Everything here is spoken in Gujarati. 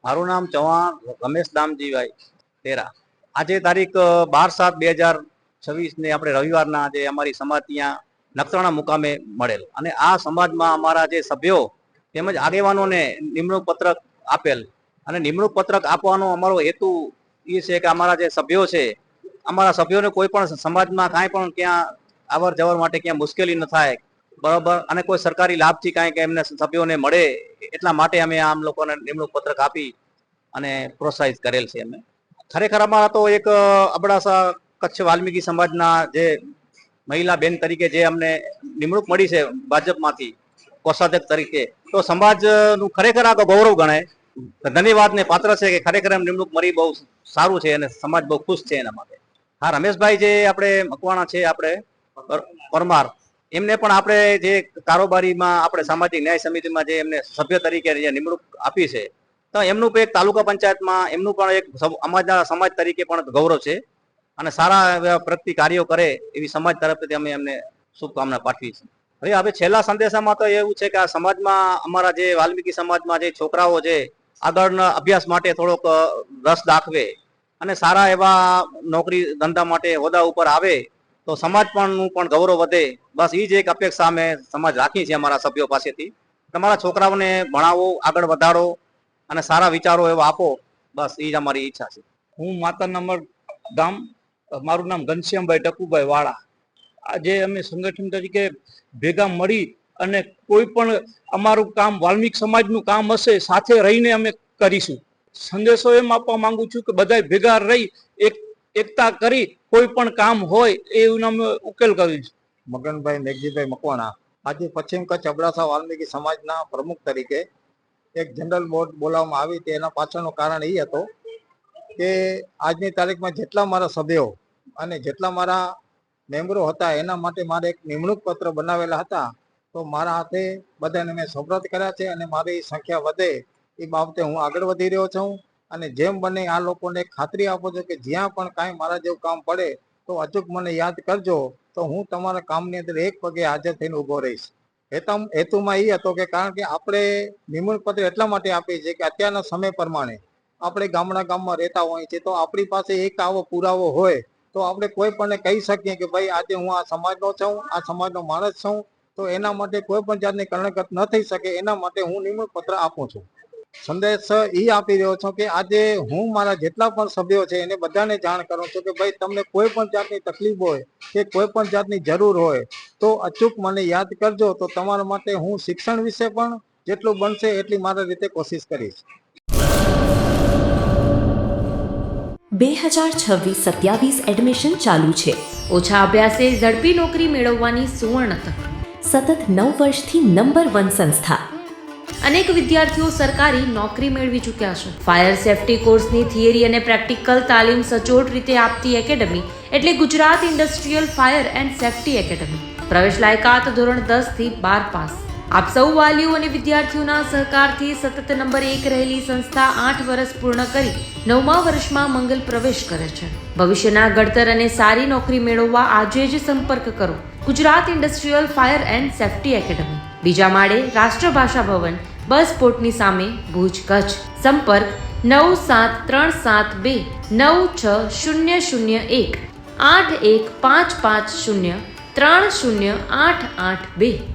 મારું નામ ચૌહાણ રમેશ દામજીભાઈ તેરા. આજે તારીખ 12/7/2026 ને આપણે રવિવારના આજે અમારી સમાજ ત્યાં નખત્રાણા મુકામે મળેલ અને આ સમાજમાં અમારા જે સભ્યો તેમજ આગેવાનોને નિમણૂક પત્રક આપેલ અને નિમણૂક પત્રક આપવાનો અમારો હેતુ એ છે કે અમારા જે સભ્યો છે, અમારા સભ્યોને કોઈ પણ સમાજમાં કાંઈ પણ ક્યાં અવર જવર માટે ક્યાં મુશ્કેલી ન થાય, બરોબર, અને કોઈ સરકારી લાભથી કાંઈ કે એમને સભ્યોને મળે એટલા માટે અમે આમ લોકોને નિમણૂક પત્રક આપી અને પ્રોત્સાહિત કરેલ છે. અમે ખરેખર અમારા તો એક અબડાસા કચ્છ વાલ્મીકી સમાજના જે મહિલા બેન તરીકે જે અમને નિમણૂક મળી છે ભાજપમાંથી કોષાધ્યક્ષ તરીકે, તો સમાજનું ખરેખર આ ગૌરવ ગણાય, ધન્યવાદને પાત્ર છે કે ખરેખર એમ નિમણૂક મળી બહુ સારું છે અને સમાજ બહુ ખુશ છે એના માટે. હા, રમેશભાઈ જે આપણે મકવાણા છે, આપણે પરમાર, એમને પણ આપણે જે કારોબારીમાં આપણે સામાજિક ન્યાય સમિતિમાં જે એમને સભ્ય તરીકે જે નિમણૂક આપી છે, તો એમનું પણ એક તાલુકા પંચાયતમાં એમનું પણ એક સમાજ તરીકે પણ ગૌરવ છે અને સારા એવા પ્રગતિ કાર્યો કરે એવી સમાજ તરફથી અમે એમને શુભકામના પાઠવી છે. હવે છેલ્લા સંદેશામાં તો એવું છે કે આ સમાજમાં અમારા જે વાલ્મીકી સમાજમાં જે છોકરાઓ છે આગળના અભ્યાસ માટે થોડોક રસ દાખવે અને સારા એવા નોકરી ધંધા માટે હોદ્દા ઉપર આવે તો સમાજ પણ ગૌરવ વધે. બસ એ જ એક અપેક્ષા અમે સમાજ રાખી છે અમારા સભ્યો પાસેથી. તમારા છોકરાઓને ભણાવો, આગળ વધારો અને સારા વિચારો એવા આપો, બસ એ જ અમારી ઈચ્છા છે. હું માતાનામર ગામ, મારું નામ ઘનશ્યામભાઈ ટકુભાઈ વાળા. આજે અમે સંગઠન તરીકે ભેગા મળી અને કોઈ પણ અમારું કામ વાલ્મીક સમાજનું કામ હશે સાથે રહીને અમે કરીશું. સંદેશો એમ આપવા માંગુ છું કે બધા ભેગા રહી એકતા કરી કોઈ પણ કામ હોય એવું અમે ઉકેલ કરીશું. મગનભાઈ મેઘજીભાઈ મકવાણા. આજે પશ્ચિમ કચ્છ અબડાસા વાલ્મીકી સમાજના પ્રમુખ તરીકે એક જનરલ બોર્ડ બોલાવવામાં આવી. તેના પાછળનું કારણ એ હતો કે આજની તારીખમાં જેટલા મારા સભ્યો અને જેટલા મારા મેમ્બરો હતા એના માટે મારે એક નિમણૂક પત્ર બનાવેલા હતા. તો મારા હાથે બધાને મેં સંપ્રત કર્યા છે અને મારી સંખ્યા વધે એ બાબતે હું આગળ વધી રહ્યો છું. અને જેમ બને આ લોકોને ખાતરી આપો છો કે જ્યાં પણ કાંઈ મારા જેવું કામ પડે તો અચૂક મને યાદ કરજો, તો હું તમારા કામની અંદર એક પગે હાજર થઈને ઊભો રહીશ. હેતુમાં એ હતો કે કારણ કે આપણે નિમણૂક પત્ર એટલા માટે આપીએ છીએ કે અત્યારના સમય પ્રમાણે આપણે ગામમાં રહેતા હોઈએ છીએ, તો આપણી પાસે એક આવો પુરાવો હોય તો આપણે કોઈ પણ કહી શકીએ કે ભાઈ આજે હું આ સમાજનો છું, આ સમાજનો માણસ છું. તો એના માટે કોઈ પણ જાતની કરણગત ન થઈ શકે, એના માટે હું નિમણૂક પત્ર આપું છું. સંદેશ એ આપી રહ્યો છું કે આજે હું મારા જેટલા પણ સભ્યો છે એને બધાને જાણ કરું છું કે ભાઈ તમને કોઈ પણ જાતની તકલીફ હોય કે કોઈ પણ જાતની જરૂર હોય તો અચૂક મને યાદ કરજો. તો તમારા માટે હું શિક્ષણ વિશે પણ જેટલું બનશે એટલી મારી રીતે કોશિશ કરીશ. 2026-27 એડમિશન ચાલુ છે. ઓછા અભ્યાસે ઝડપી નોકરી મેળવવાની સુવર્ણ તક. સતત 9 વર્ષથી નંબર 1 સંસ્થા. અનેક વિદ્યાર્થીઓ સરકારી નોકરી મેળવી ચૂક્યા છે. ફાયર સેફટી કોર્સની થિયરી અને પ્રેક્ટિકલ તાલીમ સચોટ રીતે આપતી એકેડમી એટલે Gujarat industrial fire and safety academy. પ્રવેશ લાયકાત ધોરણ 10 થી 12 પાસ. આપ સૌ વાલીઓ અને વિદ્યાર્થીઓના સહકારથી સતત નંબર 1 રહેલી સંસ્થા 8 વર્ષ પૂર્ણ કરી 9મા વર્ષમાં મંગલ પ્રવેશ કરે છે. ભવિષ્યના ઘડતર અને સારી નોકરી મેળવવા આજે જ સંપર્ક કરો Gujarat industrial fire and safety academy, બીજા માળે રાષ્ટ્રભાષા ભવન, બસ પોર્ટની સામે, ભુજ, કચ્છ. સંપર્ક 9737296001 8155030882.